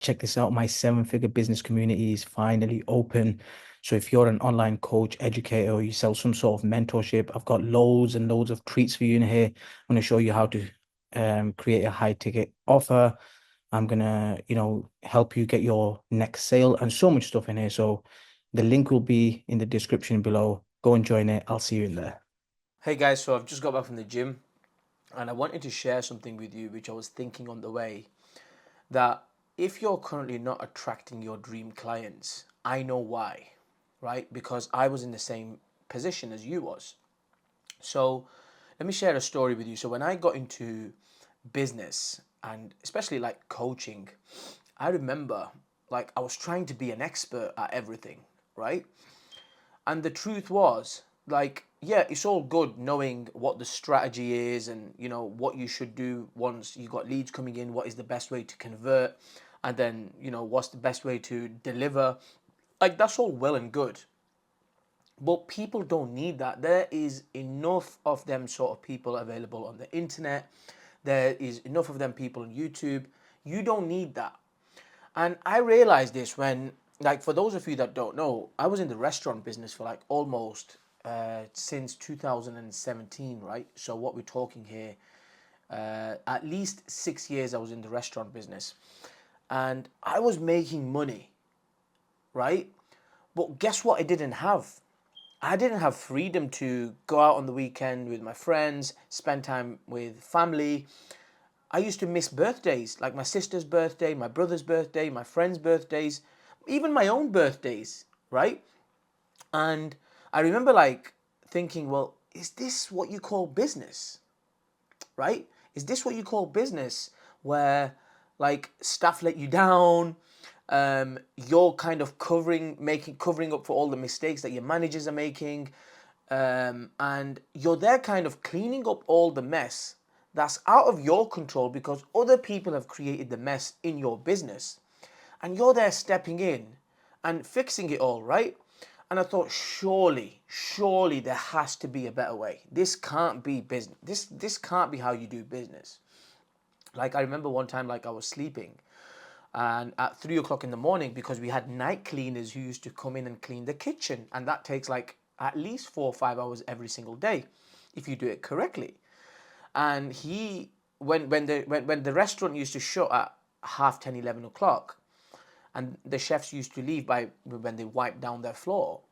check this out. My seven-figure business community is finally open. So if you're an online coach, educator, or you sell some sort of mentorship, I've got loads and loads of treats for you in here. I'm going to show you how to create a high ticket offer. I'm gonna, help you get your next sale and so much stuff in here. So the link will be in the description below. Go and join it. I'll see you in there. Hey guys, so I've just got back from the gym and I wanted to share something with you which I was thinking on the way, that if you're currently not attracting your dream clients, I know why, right? Because I was in the same position as you was. So let me share a story with you. So when I got into business and especially like coaching, I remember like I was trying to be an expert at everything, right? And the truth was, like, yeah, it's all good knowing what the strategy is and, what you should do once you got leads coming in, what is the best way to convert, and then, what's the best way to deliver. Like, that's all well and good. But people don't need that. There is enough of them sort of people available on the internet. There is enough of them people on YouTube. You don't need that. And I realized this when, like, for those of you that don't know, I was in the restaurant business for like almost since 2017, right? So what we're talking here, at least 6 years I was in the restaurant business, and I was making money, right? But guess what? I didn't have. I didn't have freedom to go out on the weekend with my friends, spend time with family. I used to miss birthdays, like my sister's birthday, my brother's birthday, my friends' birthdays, even my own birthdays, right? And I remember like thinking, well, is this what you call business, right? Is this what you call business where like staff let you down? You're kind of covering up for all the mistakes that your managers are making, and you're there kind of cleaning up all the mess that's out of your control because other people have created the mess in your business, and you're there stepping in and fixing it all, right? And I thought, surely there has to be a better way. This can't be business. This can't be how you do business. Like I remember one time, like I was sleeping, and at 3 o'clock in the morning, because we had night cleaners who used to come in and clean the kitchen, and that takes like at least 4 or 5 hours every single day, if you do it correctly. And he, when the restaurant used to shut at half 10, 11 o'clock, and the chefs used to leave by when they wiped down their floor.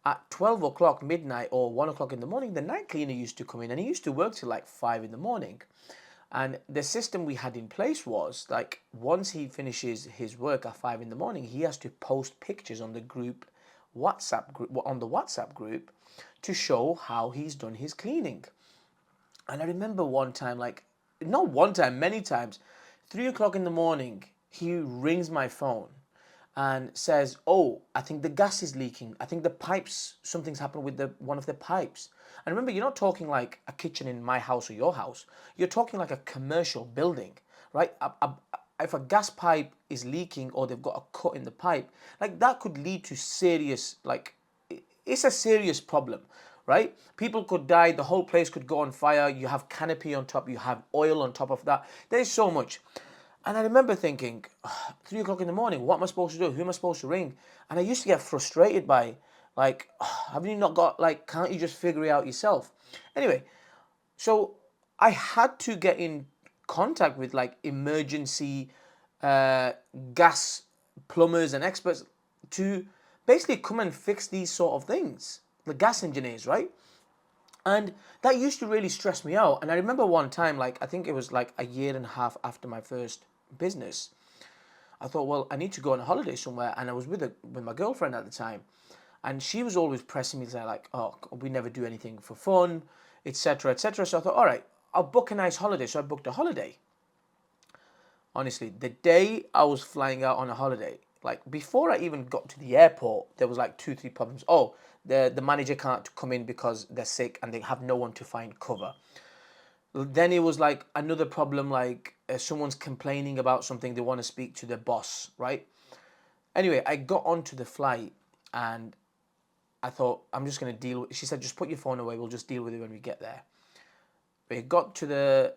At 12 o'clock, midnight, or 1 o'clock in the morning, the night cleaner used to come in and he used to work till like 5 in the morning. And the system we had in place was like once he finishes his work at 5 in the morning, he has to post pictures on the WhatsApp group to show how he's done his cleaning. And I remember one time, like not one time, many times, 3 o'clock in the morning, he rings my phone and says, "Oh, I think the gas is leaking. I think the pipes, something's happened with the one of the pipes." And remember, you're not talking like a kitchen in my house or your house. You're talking like a commercial building, right? If a gas pipe is leaking or they've got a cut in the pipe, like that could lead to serious, like it's a serious problem, right? People could die, the whole place could go on fire. You have canopy on top, you have oil on top of that. There's so much. And I remember thinking, 3 o'clock in the morning, what am I supposed to do? Who am I supposed to ring? And I used to get frustrated by, like, haven't you not got, like, can't you just figure it out yourself? Anyway, so I had to get in contact with, like, emergency uh, gas plumbers and experts to basically come and fix these sort of things. The gas engineers, right? And that used to really stress me out. And I remember one time, like, I think it was like a year and a half after my first business, I thought, well, I need to go on a holiday somewhere. And I was with my girlfriend at the time. And she was always pressing me to say, like, oh, we never do anything for fun, etc., etc. So I thought, all right, I'll book a nice holiday. So I booked a holiday. Honestly, the day I was flying out on a holiday, like before I even got to the airport, there was like two, three problems. Oh, the manager can't come in because they're sick and they have no one to find cover. Then it was like another problem, like someone's complaining about something, they want to speak to their boss, right? Anyway, I got onto the flight and I thought I'm just gonna deal with. She said, just put your phone away. We'll just deal with it when we get there. We got to the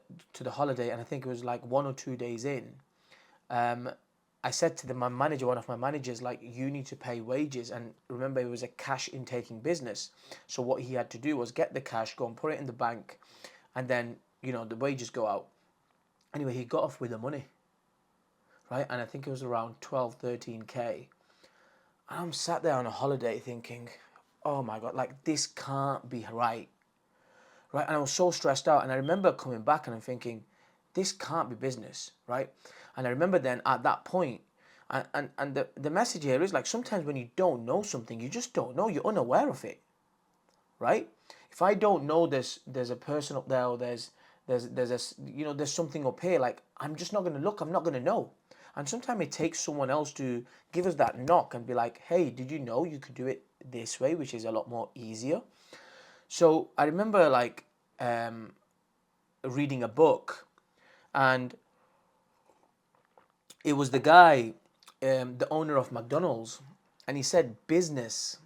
holiday, and I think it was like 1 or 2 days in. Um, I said to my manager, one of my managers, like, you need to pay wages. And remember, it was a cash intaking business. So what he had to do was get the cash, go and put it in the bank, and then, the wages go out. Anyway, he got off with the money, right? And I think it was around 12, 13K. And I'm sat there on a holiday thinking, oh my God, like, this can't be right. Right? And I was so stressed out. And I remember coming back and I'm thinking, this can't be business, right? And I remember then at that point, and the message here is like, sometimes when you don't know something, you just don't know. You're unaware of it, right? If I don't know there's a person up there, or there's something up here, like, I'm just not going to look. I'm not going to know. And sometimes it takes someone else to give us that knock and be like, hey, did you know you could do it this way, which is a lot more easier? So I remember like reading a book, and it was the guy, the owner of McDonald's, and he said business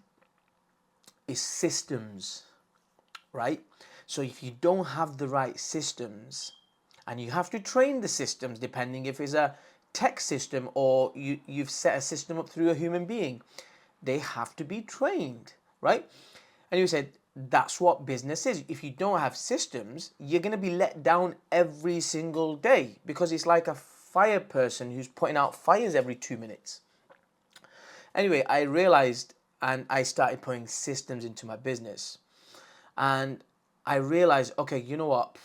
is systems, right? So if you don't have the right systems, and you have to train the systems depending if it's a tech system or you've set a system up through a human being, they have to be trained, right? And you said that's what business is. If you don't have systems, you're going to be let down every single day, because it's like a fire person who's putting out fires every 2 minutes. Anyway, I realized, and I started putting systems into my business. And I realized, okay, you know what?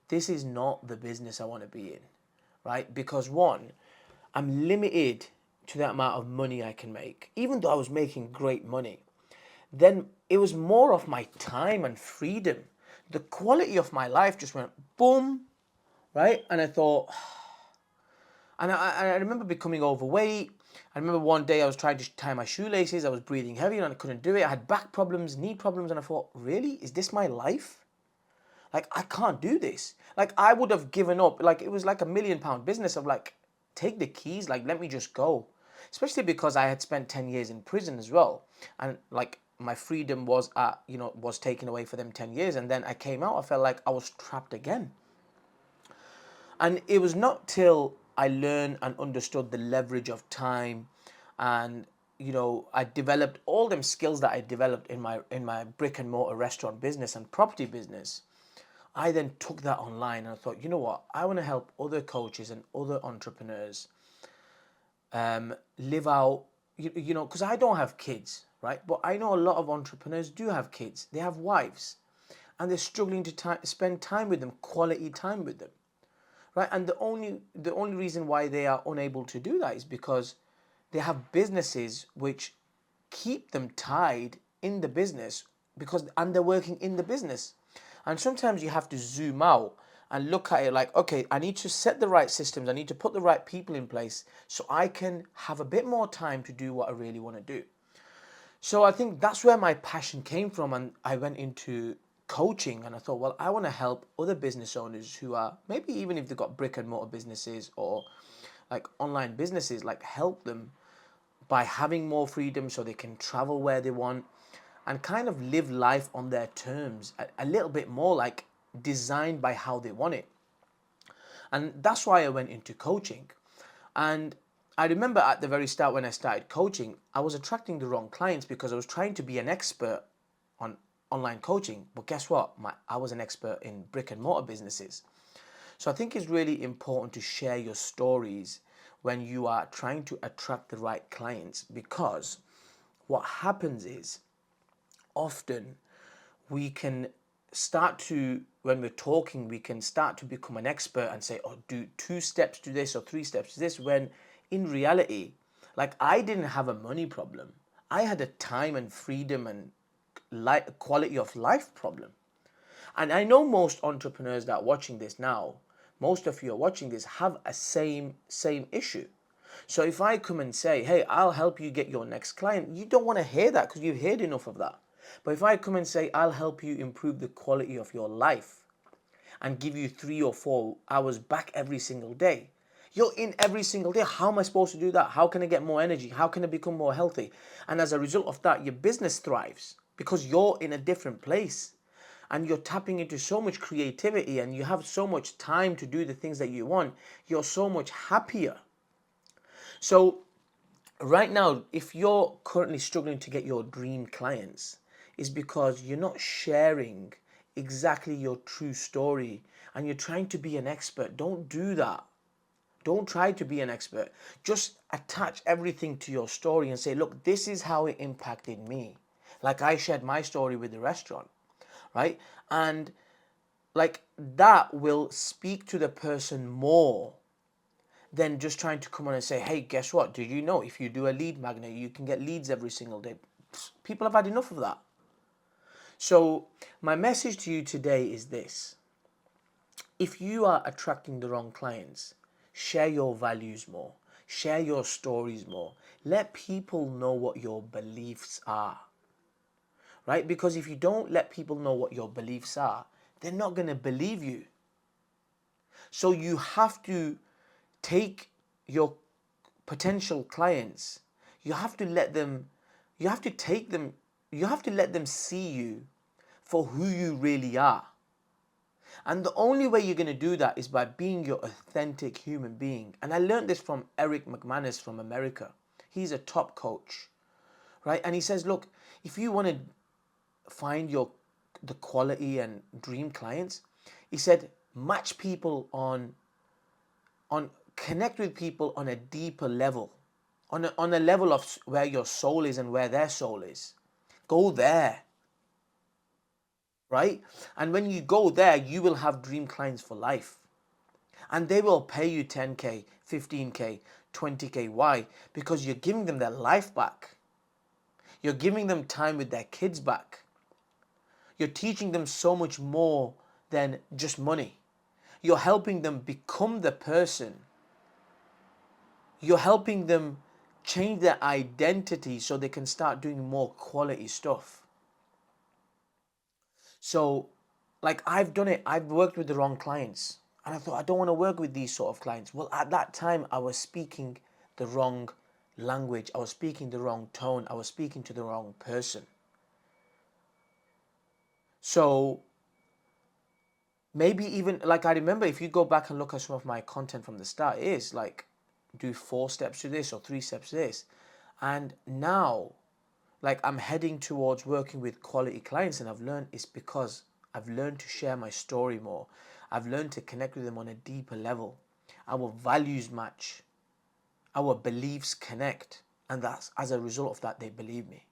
This is not the business I want to be in, right? Because one, I'm limited to the amount of money I can make, even though I was making great money. Then it was more of my time and freedom. The quality of my life just went boom, right? And I thought, and I remember becoming overweight. I remember one day I was trying to tie my shoelaces. I was breathing heavy and I couldn't do it. I had back problems, knee problems, and I thought, really? Is this my life? Like, I can't do this. Like, I would have given up. Like, it was like £1 million business of like, take the keys, like, let me just go. Especially because I had spent 10 years in prison as well. And like, my freedom was taken away for them 10 years. And then I came out, I felt like I was trapped again. And it was not till I learned and understood the leverage of time, and I developed all them skills that I developed in my brick and mortar restaurant business and property business. I then took that online and I thought, you know what? I want to help other coaches and other entrepreneurs live out, because I don't have kids, right? But I know a lot of entrepreneurs do have kids. They have wives, and they're struggling to spend time with them, quality time with them, right? And the only reason why they are unable to do that is because they have businesses which keep them tied in the business, and they're working in the business. And sometimes you have to zoom out and look at it like, okay, I need to set the right systems. I need to put the right people in place so I can have a bit more time to do what I really want to do. So I think that's where my passion came from. And I went into coaching and I thought, well, I want to help other business owners who are, maybe even if they've got brick and mortar businesses or like online businesses, like, help them by having more freedom so they can travel where they want and kind of live life on their terms, a little bit more like designed by how they want it. And that's why I went into coaching. And I remember at the very start when I started coaching, I was attracting the wrong clients because I was trying to be an expert on online coaching. But guess what? I was an expert in brick and mortar businesses. So I think it's really important to share your stories when you are trying to attract the right clients, because what happens is often we can start to, when we're talking, we can start to become an expert and say, oh, do 2 steps to this or 3 steps to this, when in reality, like, I didn't have a money problem. I had a time and freedom and quality of life problem. And I know most entrepreneurs that are watching this now, most of you are watching this, have a same issue. So if I come and say, hey, I'll help you get your next client, you don't want to hear that because you've heard enough of that. But if I come and say, I'll help you improve the quality of your life and give you 3 or 4 hours back every single day, you're in every single day. How am I supposed to do that? How can I get more energy? How can I become more healthy? And as a result of that, your business thrives because you're in a different place and you're tapping into so much creativity and you have so much time to do the things that you want. You're so much happier. So right now, if you're currently struggling to get your dream clients, is because you're not sharing exactly your true story and you're trying to be an expert. Don't do that. Don't try to be an expert. Just attach everything to your story and say, look, this is how it impacted me. Like I shared my story with the restaurant, right? And like that will speak to the person more than just trying to come on and say, hey, guess what? Did you know if you do a lead magnet, you can get leads every single day? People have had enough of that. So, my message to you today is this: if you are attracting the wrong clients, share your values more, share your stories more, let people know what your beliefs are, right? Because if you don't let people know what your beliefs are, they're not going to believe you. So, you have to take your potential clients, you have to let them, you have to take them, you have to let them see you for who you really are. And the only way you're going to do that is by being your authentic human being. And I learned this from Eric McManus from America. He's a top coach, right? And he says, look, if you want to find the quality and dream clients, he said, match people on connect with people on a deeper level, on a level of where your soul is and where their soul is. Go there, right? And when you go there, you will have dream clients for life. And they will pay you 10K, 15K, 20K. Why? Because you're giving them their life back. You're giving them time with their kids back. You're teaching them so much more than just money. You're helping them become the person. You're helping them change their identity so they can start doing more quality stuff. So, like I've done it, I've worked with the wrong clients. And I thought, I don't want to work with these sort of clients. Well, at that time, I was speaking the wrong language. I was speaking the wrong tone. I was speaking to the wrong person. So, maybe even, like I remember, if you go back and look at some of my content from the start, it is like, do 4 steps to this or 3 steps to this. And now, like I'm heading towards working with quality clients, and I've learned it's because I've learned to share my story more. I've learned to connect with them on a deeper level. Our values match, our beliefs connect, and that's as a result of that they believe me.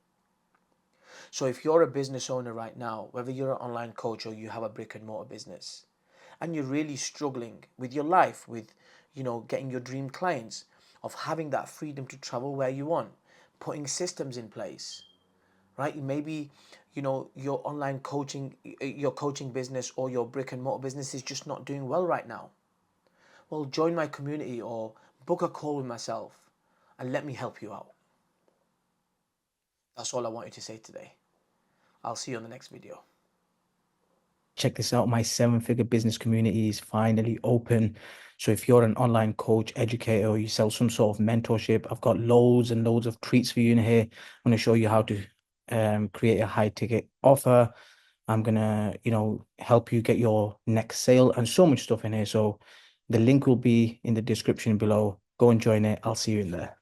So if you're a business owner right now, whether you're an online coach or you have a brick and mortar business, and you're really struggling with your life, with getting your dream clients, of having that freedom to travel where you want, putting systems in place, right? Maybe your online coaching, your coaching business or your brick and mortar business is just not doing well right now. Well, join my community or book a call with myself and let me help you out. That's all I want you to say today. I'll see you on the next video. Check this out. My 7-figure business community is finally open. So if you're an online coach, educator, or you sell some sort of mentorship, I've got loads and loads of treats for you in here. I'm going to show you how to create a high ticket offer. I'm going to, help you get your next sale and so much stuff in here. So the link will be in the description below. Go and join it. I'll see you in there.